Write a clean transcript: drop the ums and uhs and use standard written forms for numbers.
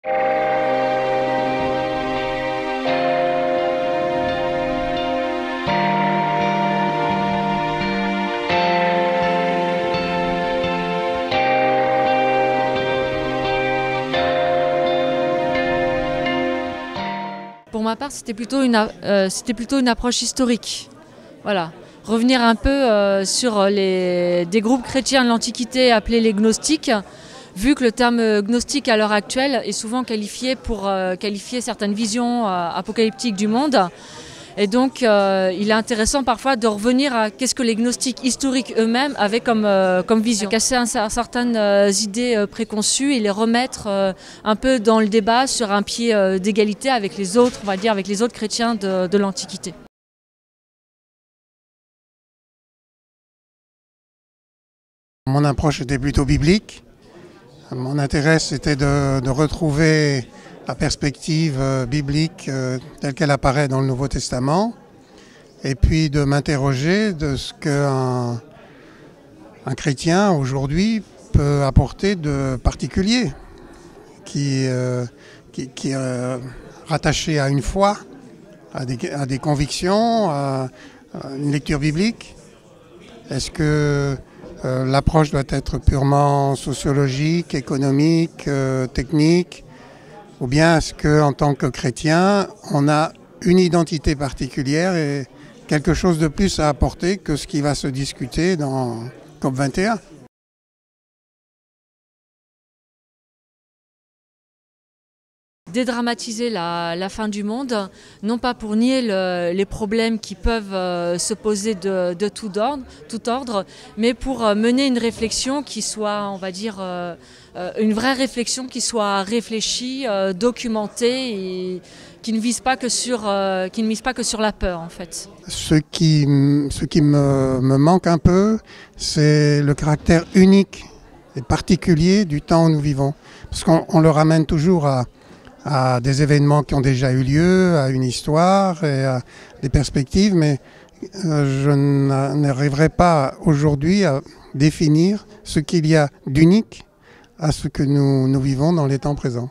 Pour ma part, c'était plutôt une approche historique. Voilà. Revenir un peu sur des groupes chrétiens de l'Antiquité appelés les gnostiques, vu que le terme gnostique à l'heure actuelle est souvent qualifié pour qualifier certaines visions apocalyptiques du monde. Et donc, il est intéressant parfois de revenir à qu'est-ce que les gnostiques historiques eux-mêmes avaient comme vision. Casser certaines idées préconçues et les remettre un peu dans le débat sur un pied d'égalité avec les autres, on va dire, avec les autres chrétiens de l'Antiquité. Mon approche était plutôt biblique. Mon intérêt, c'était de retrouver la perspective biblique telle qu'elle apparaît dans le Nouveau Testament, et puis de m'interroger de ce qu'un chrétien aujourd'hui peut apporter de particulier, qui est rattaché à une foi, à des convictions, à une lecture biblique. Est-ce que l'approche doit être purement sociologique, économique, technique, ou bien est-ce qu'en tant que chrétien, on a une identité particulière et quelque chose de plus à apporter que ce qui va se discuter dans COP21? Dédramatiser la fin du monde, non pas pour nier les problèmes qui peuvent se poser de tout ordre, mais pour mener une réflexion qui soit, on va dire, une vraie réflexion qui soit réfléchie, documentée et qui ne vise pas que sur la peur en fait. Ce qui me manque un peu, c'est le caractère unique et particulier du temps où nous vivons. Parce qu'on le ramène toujours à des événements qui ont déjà eu lieu, à une histoire et à des perspectives, mais je n'arriverai pas aujourd'hui à définir ce qu'il y a d'unique à ce que nous vivons dans les temps présents.